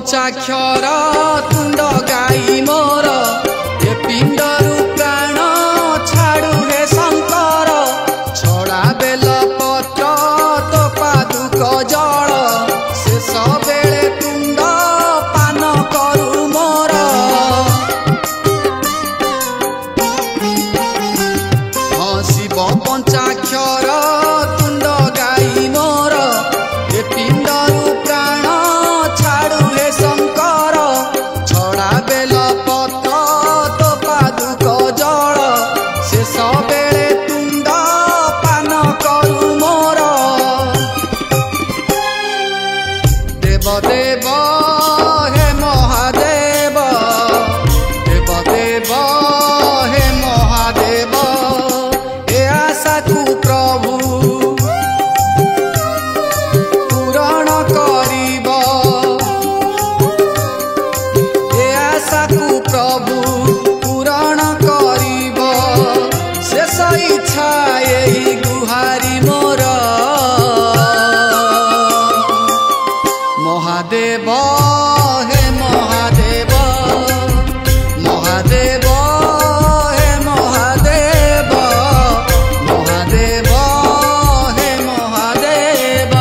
पंचाक्षर तुंड गाई मोर ए पिंडरू प्राण छाड़ू हे शंकर छड़ा बेल पत्र तो पादुक जल शेष बेले तुंड पान करू मोर हाँ शिव पंचाक्षर तुंड गाई मोर ए पिंडरू प्राण छाड़ू हे शंकर छड़ा बेल पत्र तो पादुक जल शेष बेले तुंड पान करू मोर देव देव हे महादेव देव देव हे महादेव ए आशा तू प्रभु पूरण करिब ए आशा तू प्रभु पूरण करिब शेष इच्छा यही गुहारी मोर महादेव हे महादेव महादेव हे महादेव महादेव हे महादेव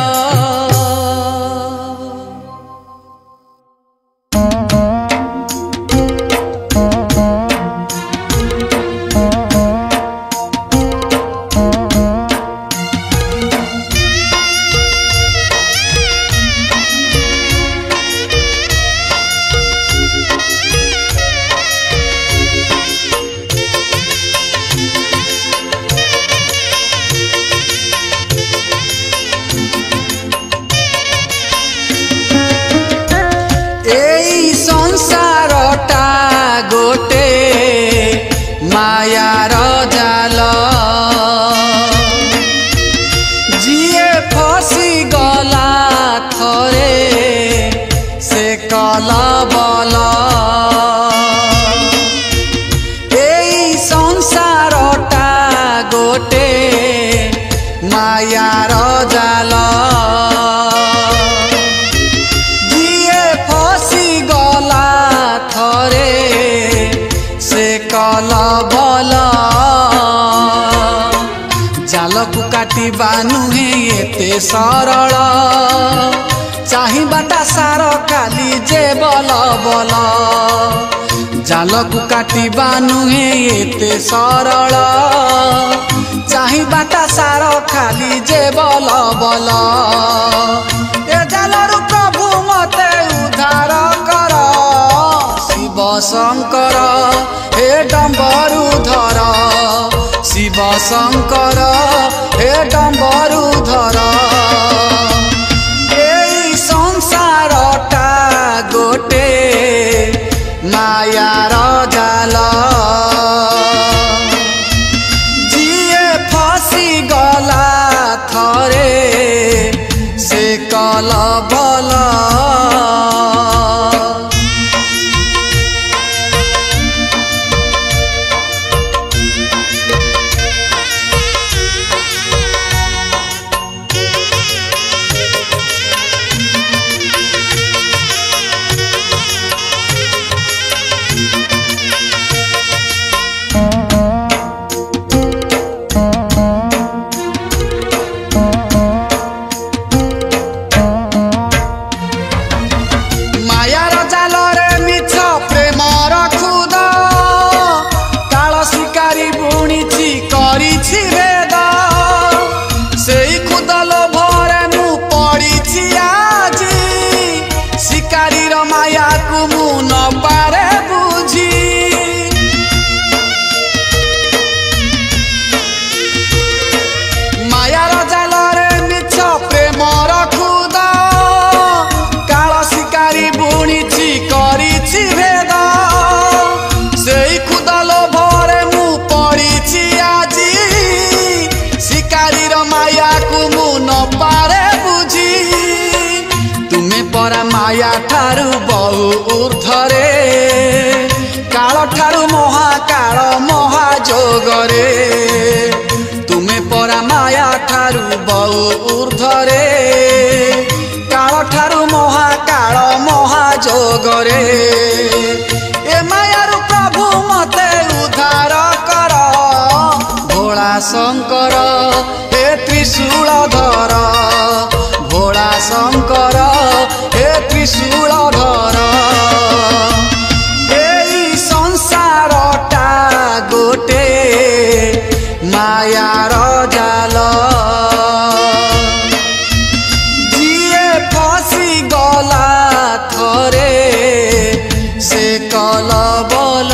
एई संसारटा गोटे मायार जाल जिए फसी गला थरे से कलबल एई संसारटा गोटे मायार जाल जिए फसी गला थरे से कलबल जालकु काटिबा नुहे एते सरल चाहिबाटा सार काली जे बल बल जालकु काटिबा नुहे एते सरल चाहिबाटा सार खाली जे बल बल ए जालरू प्रभु मते उद्धार कर शिव शंकर हे डम्बरू धर शिव शंकर हे डम्बरू धर एई संसारटा गोटे मायार जाल जिए फसी गला थरे से कलबल मायार जालरे मिछ प्रेम रखुद काल शिकारी बुणीछि करिछि भेद सेई खुदल भरे मु पड़िछि आजी शिकारीर माया को मु न पारे बुझी मायार जालरे मिछ प्रेम रखुद काल शिकारी बुणीछि करिछि भेद सेई खुदल भरे मु पड़िछि आजी शिकारीर माया को मु न पारे बुझी तुमे परा माया ठारू बहु ऊर्ध्वरे काल ठारू महाकाल महाजोगरे तुमे परा माया ठारू बहु ऊर्ध्वरे काल ठारू महाकाल जोगरे ए मायारु प्रभु मते उद्धार कर भोला शंकर हे त्रिशूलधर भोला शंकर हे त्रिशूलधर एई संसारटा गोटे मायार जाल जिए फसी गला थरे से कलबल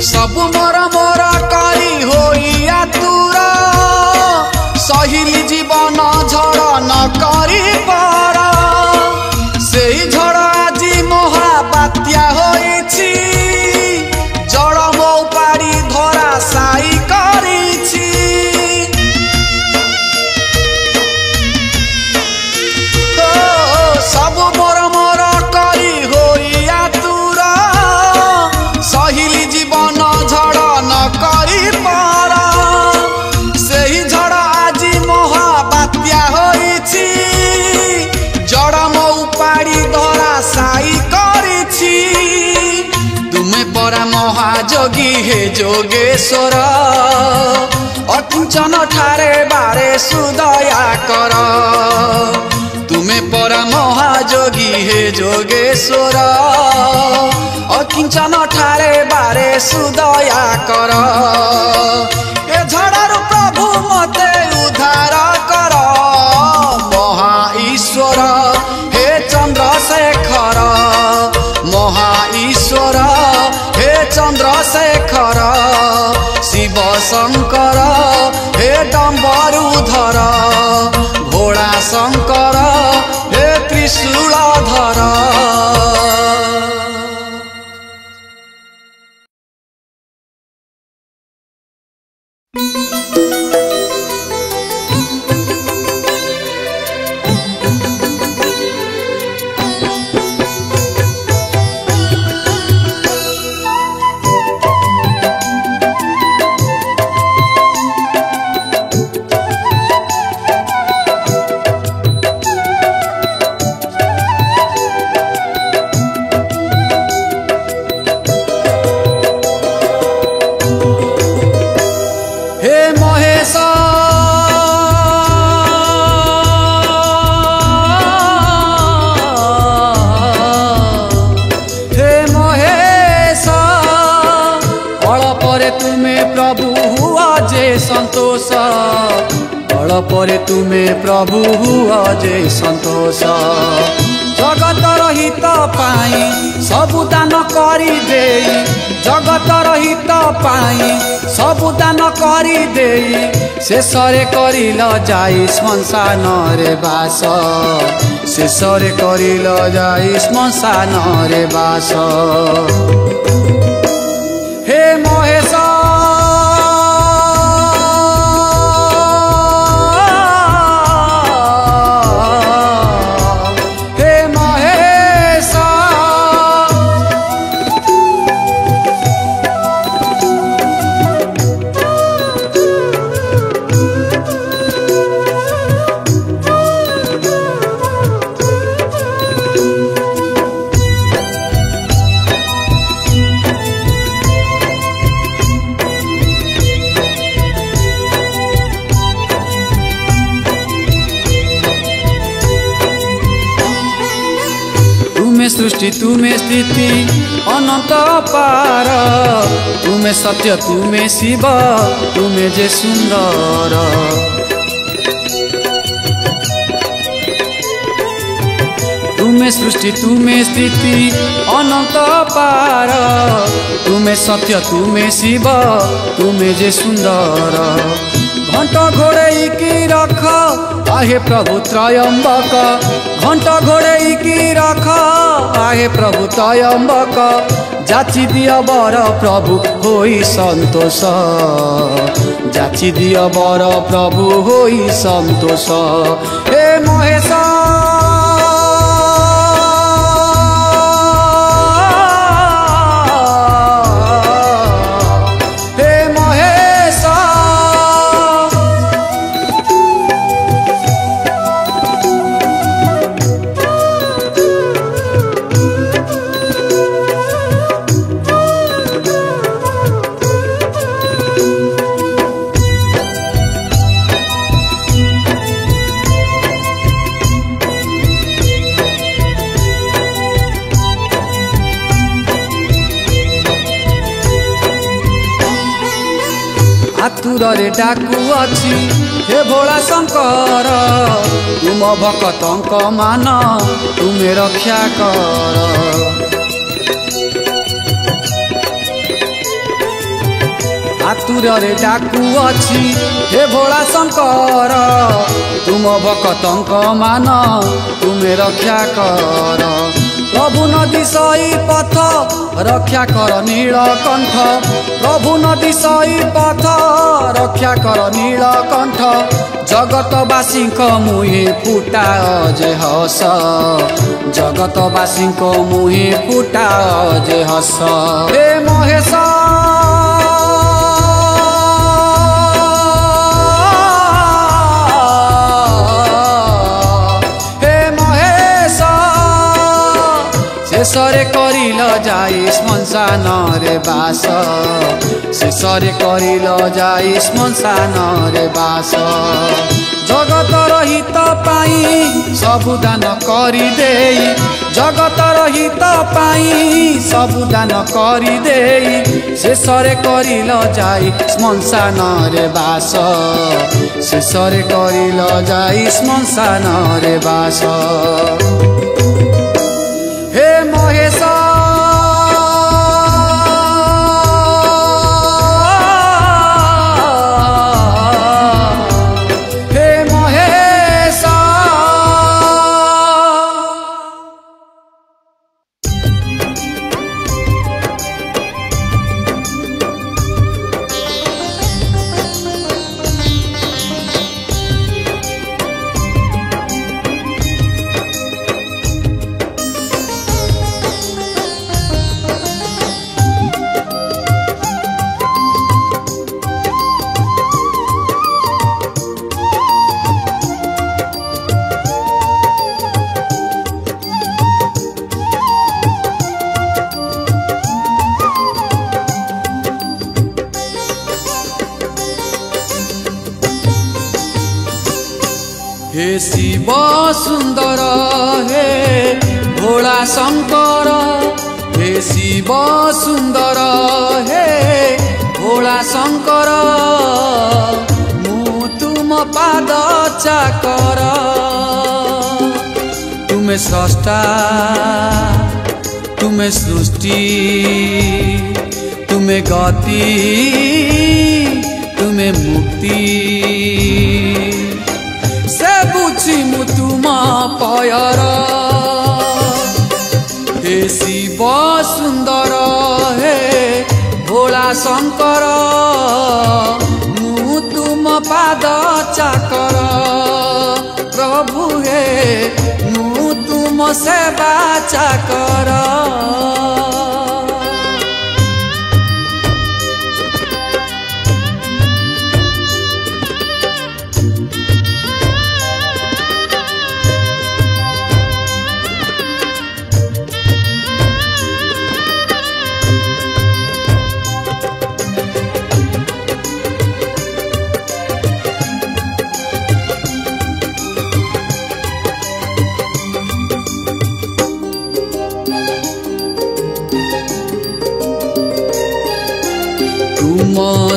सबु मोर मोर करी होइया तुर सहिली जीवन झड़ न करी पर सेई झड़ आजी महाबात्या होइछि जड़ मौ पाड़ी धरा साई करिछि सबु मोर मोर करी होइया तुर सहिली जीवन झड़ न करी पर सेही झड़ आजी महाबात्या होइछि जड़ मौ पाड़ी धरा साई करिछि तुमे परा महाजोगी हे जोगेश्वर अकिंचन ठारे बारे सुदया कर तुमे परा महाजोगी हे जोगेश्वर अकिंचन ठारे बारे सुदया कर ए झड़ारु प्रभु मते उद्धार कर महा ईश्वर हे चंद्रशेखर महा ईश्वर हे चंद्रशेखर शिव शंकर हे डम्बरुधर भोला शंकर हे त्रिशूलधर संतोष बल परे तुमे प्रभु हुआ जे संतोष जगत रहित पाई सबु दान करी देई जगत रहित पाई सबु दान करी देई शेषरे करिल जाई श्मशान रे बास शेषरे करिल जाई श्मशान रे बास हे महेश सृष्टि तुमे स्थिति अनंत पार तुमे सत्य तुमे शिव तुमे जे सुंदर तुमे सृष्टि तुमे स्थिति अनंत पार तुमे सत्य तुमे शिव तुमे जे सुंदर घंट घोड़ेकी रख आहे प्रभु त्रयंबक घंट घोड़ेकी रख आहे प्रभु त्रयंबक जाची दिया बर प्रभु होई संतोष जाची दिया बर प्रभु होई संतोष हे महेश आतुर रे डाकू अछि हे भोला शंकर तुम भक्तंक मान तुमे रक्षा कर आतुर रे डाकू अछि हे भोला शंकर तुम भक्तंक मान तुमे रक्षा कर प्रभु नदी सही पथ रक्षा कर नीलकंठ प्रभु नदी सही पथ रक्षा कर नीलकंठ जगतवासी मुहे फुटा जे हस जगतवासी मुहे फुटा जे हस हे महेश शेषरे करिल जाई श्मशान रे बास शेषरे करिल जाई श्मशान रे बास जगत रहित पाई सबु दान करि देई जगत रहित पाई सबु दान करि देई शेषरे करिल जाई श्मशान रे बास शेषरे करिल जाई श्मशान रे बास हे महेश हे महेश हे शिव सुंदर हे भोला शंकर हे शिव सुंदर हे भोला शंकर मु तुम पाद चाकर तुम्हें स्रष्टा तुम्हें सृष्टि तुम्हें गति तुम्हें मुक्ति से बुझी मु तुम पयर हे शिव सुंदर हे भोला शंकर मु तुम पाद चाकर प्रभु हे मु तुम सेवा चाकर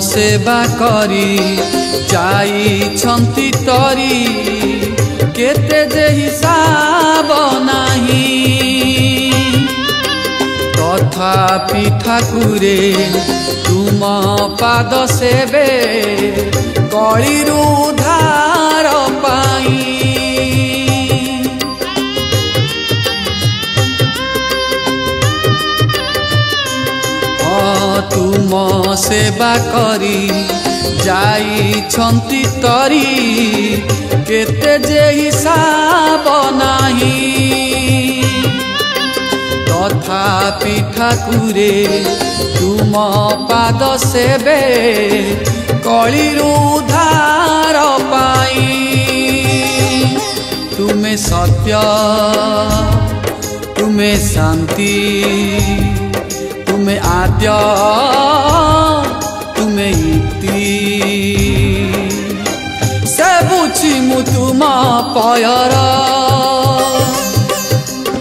सेवा करी जाइछन्ति तरी केते जे हिसाब नाही तथ तथापि ठाकुरे तुम पाद सेवे कलिरु उद्धार पाई। तुम सेवा करी जाइछन्ति तरी केते जे हिसाब नाही। तथापि ठाकुरे तुम पाद सेवे कलिरु उद्धार पाई। तुमे सत्य तुमे शांति तुमे आद्य तुमे इति से बुझी मु तुम पयर।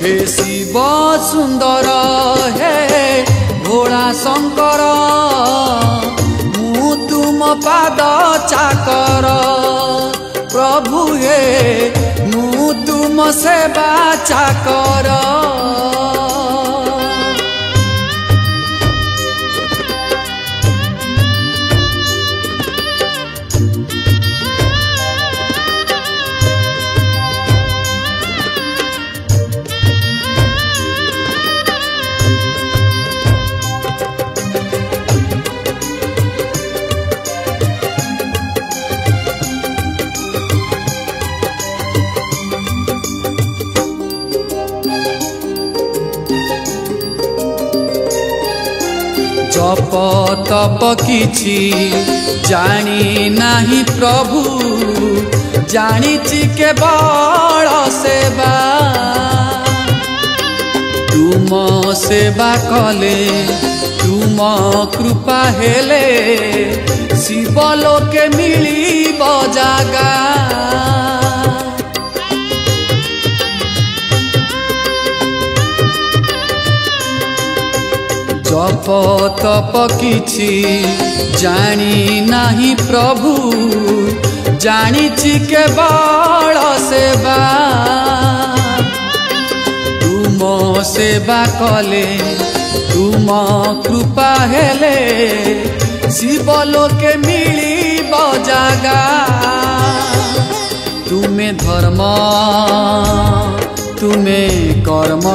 हे शिव सुंदर हे भोला शंकर मु तुम पाद चाकर। प्रभु हे मु तुम सेवा चाकर। जप तप किछि जानी नाही प्रभु जानिछि केवल सेवा। तुम सेवा कले तुम कृपा हेले शिवलोके मिलिब जागा। जप तप किछि जानी नाही प्रभु जानिछि केवल सेवा। तुम सेवा कले तुम कृपा हेले शिवलोके मिलिब जागा। तुमे धर्म तुमे कर्म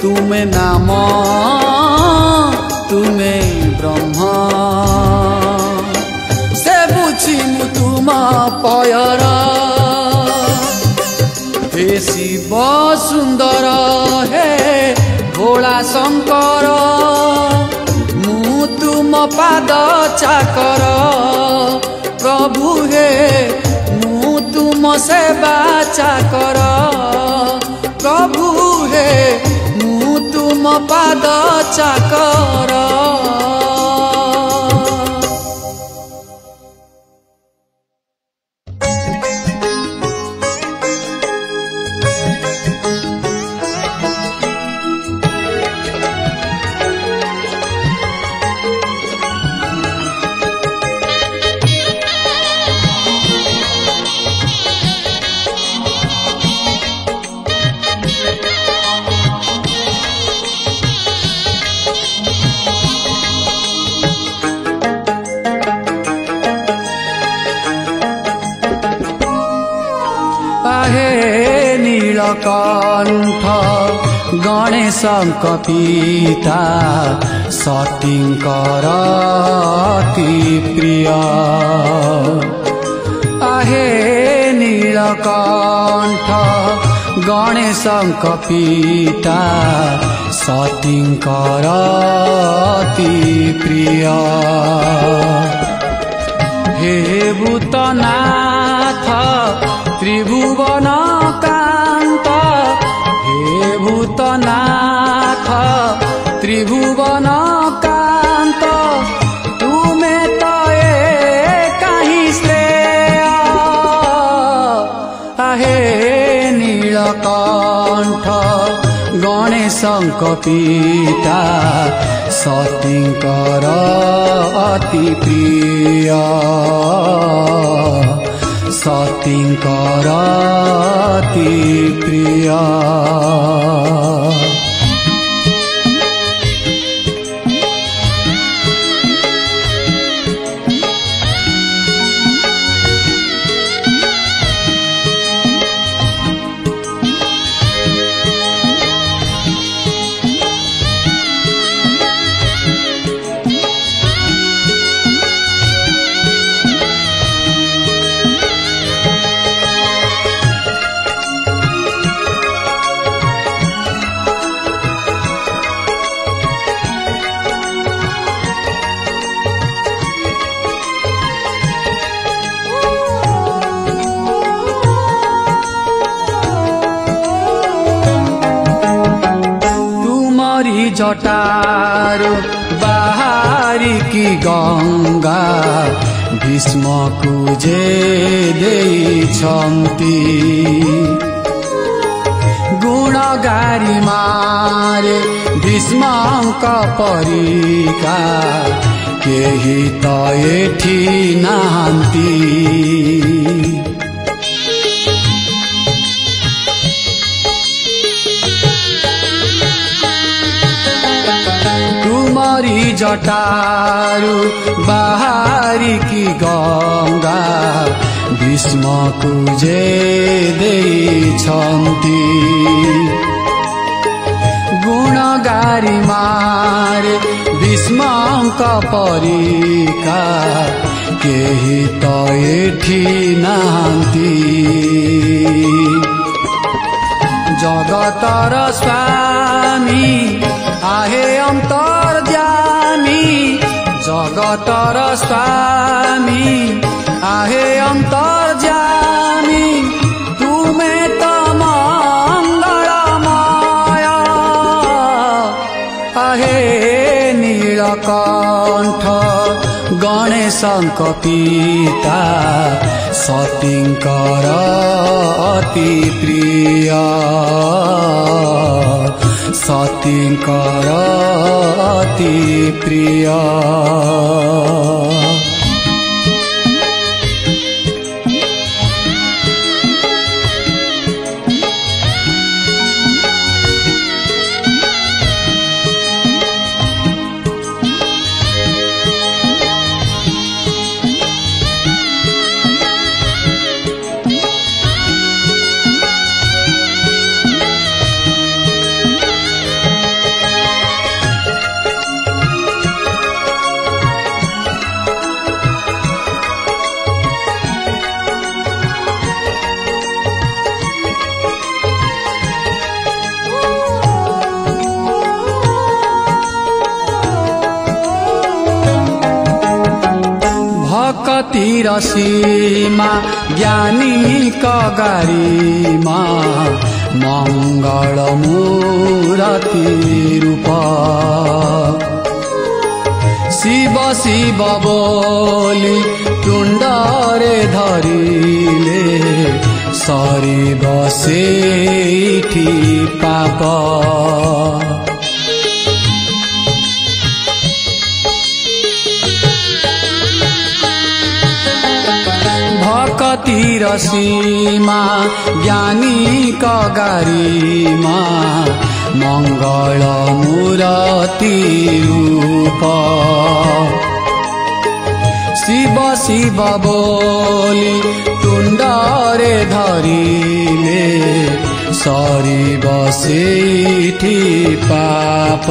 तुमे नाम तुमे ब्रह्म से बुझी मु तुम पयर। हे शिव सुंदर हे भोला शंकर मु तुम पाद चाकर। प्रभु हे मु तुम सेवा चाकर। प्रभु हे तुम पाद चाकर। नीलकंठ गणेशଙ୍କ पिता सतीଙ୍କର अति प्रिय। आहे नीलकंठ गणेशଙ୍କ पिता सतीଙ୍କର अति प्रिय। हे भूतनाथ त्रिभुवन कांत हे भूतनाथ त्रिभुवन कांत तुमे तो कहीं श्रेय। आहे नीलकंठ गणेशଙ୍କ पिता सतीଙ୍କର अति प्रिय। सतीଙ୍କର अति प्रिय। जटारू बाहारिकी गंगा भीष्मकु जे देइछन्ति गुणगारी मारे भीष्मक परिका केही त एठी नाहान्ति तुमरी जटारू बाहारिकी गंगा भीष्मकु जे देइछन्ति गुणगारी मारे भीष्मक परिका केही त एठी नाहान्ति जगतर स्वामी आहे अंतर्जामी जगतर स्वामी आहे अंतर्जामी तुमे त मंगलमय आहे नीलकंठ गणेशंक पिता सतींकर अति प्रिय सतींकर अति प्रिय भक्तिर सीमा ज्ञानी कगारीमा मंगल मूर्ति रूप शिव शिव बोली तुंडरे धरिले सरी बसेठी पाप भक्तिर सीमा ज्ञानी कगारीमा मंगल मूर्ति रूप शिव शिव बोली तुंडरे धरिले सरी बसेठी पाप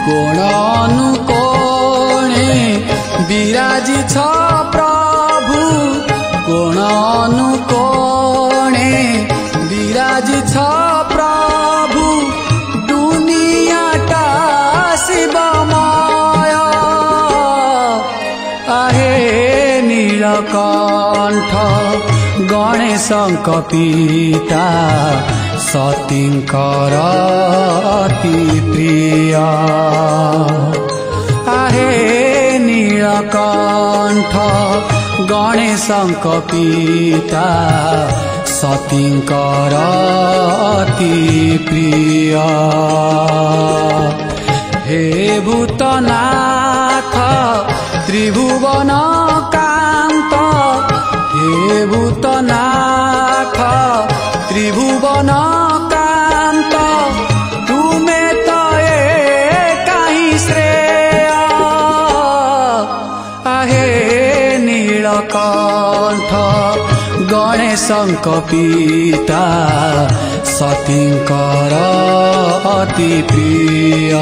कोण अनुकोणे विराजी छ प्रभु कोण अनुकोणे विराजी छ प्रभु दुनियाटा शिवमय आहे नीलकंठ गणेशंक पिता सतींकर अति प्रिय आहे नीलकंठ गणेशंक पिता सतींकर अति प्रिय हे भूतनाथ त्रिभुवन कांत हे भूतनाथ त्रिभुवन कांत तुमे तो एकाही श्रेय आहे नीलकंठ गणेशंक पिता सतींकर अति प्रिय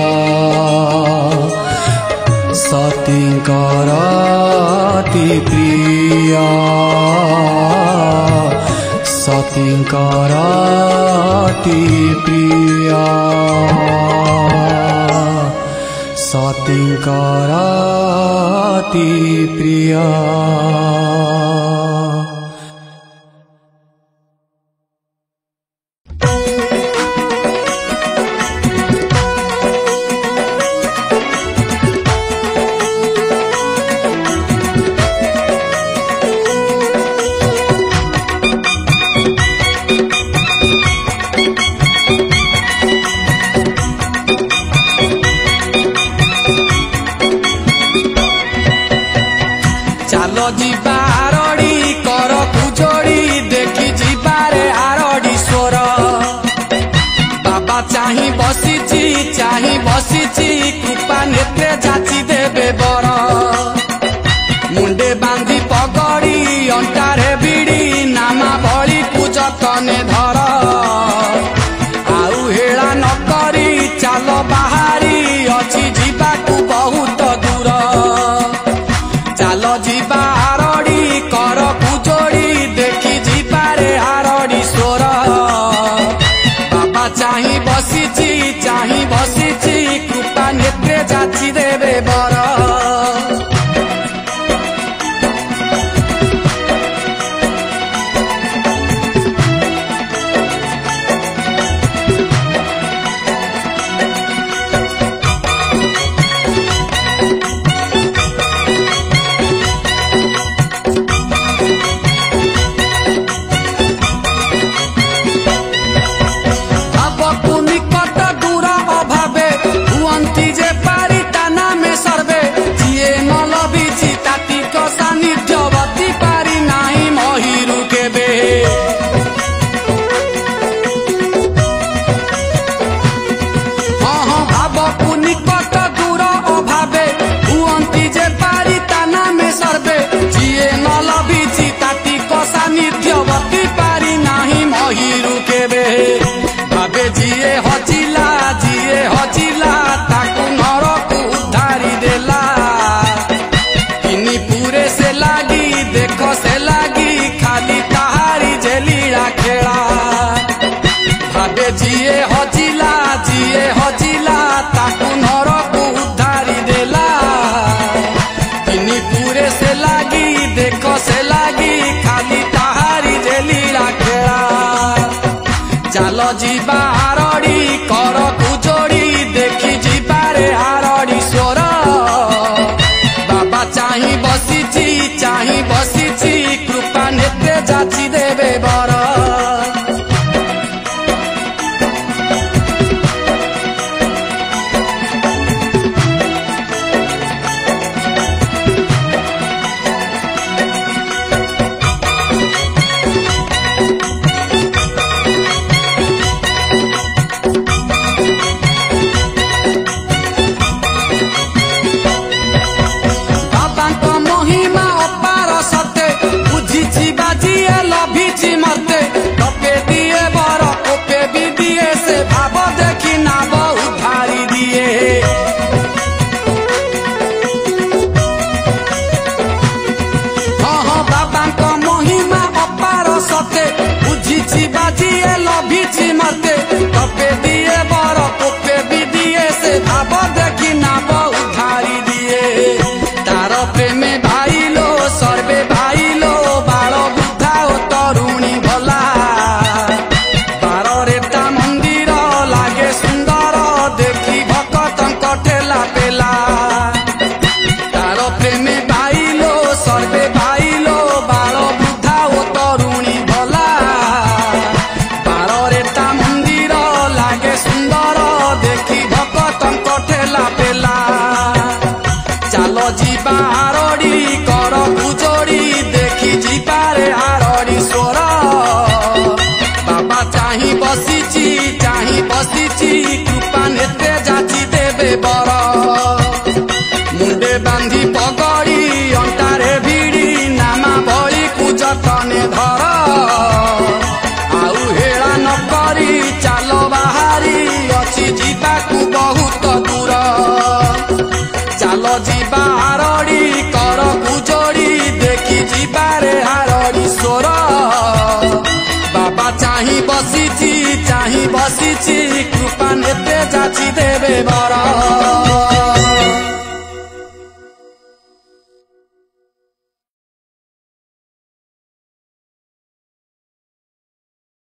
सतींकर अति प्रिय सतींकर अति प्रिय सतींकर अति प्रिय। ଯିବା ଆରଡ଼ି କରକୁ ଯୋଡ଼ି ଦେଖି ଯିବାରେ ଆରଡ଼ି ସ୍ୱର। ବାବା ଚାହିଁ ବସିଛି କୃପା ନେତ୍ରେ ଯାଚି ଦେବେ ବର। ମୁଣ୍ଡେ ବାନ୍ଧି ପଗଡ଼ି ଅଣ୍ଟାରେ ଭିଡ଼ି ନାମା ବଳିକୁ ଯତନେ ଧର। ଆଉ ହେଳା ନ କରି ଚାଲ ବାହାରି ଅଛି ଯିବାକୁ ବହୁତ ଦୂର। ଚାଲ ଯିବା ଆରଡ଼ି କରକୁ ଯୋଡ଼ି ଦେଖି ଯିବାରେ ଆରଡ଼ି ସ୍ୱର। ବାବା ଚାହିଁ ବସିଛି କୃପା ନେତ୍ରେ ଯାଚି ଦେବେ ବର। ଭାବେ ଯିଏ ହଜିଲା ତାକୁ ନରକୁ ଉଦ୍ଧାରି ଦେଲା। ତିନି ପୁରେ ସେ ଲାଗି ଦେଖ ସେ ଲାଗି ଖାଲି ତାହାରି ଝେଲିଳା ଖେଳା। ଭାବେ ଯିଏ ହଜିଲା ତାକୁ ନରକୁ ଉଦ୍ଧାରି ଦେଲା। ତିନି ପୁରେ ସେ ଲାଗି ଦେଖ ସେ ଲାଗି ଖାଲି ତାହାରି ଝେଲିଳା ଖେଳା। ଚାଲ ଯିବା ଆରଡ଼ି କରକୁ ଯୋଡ଼ି ଦେଖି ଯିବାରେ ଆରଡ଼ି ସ୍ୱର। ବାବା ଚାହିଁ ବସିଛି କୃପା ନେତ୍ରେ ଯାଚି ଦେବେ ବର। ଯିବା ଆରଡ଼ି କରକୁ ଯୋଡ଼ି ଦେଖି ଯିବାରେ ଆରଡ଼ି ସ୍ୱର। ବାବା ଚାହିଁ ବସିଛି କୃପା ନେତ୍ରେ ଯାଚି ଦେବେ ବର। ମୁଣ୍ଡେ ବାନ୍ଧି ପଗଡ଼ି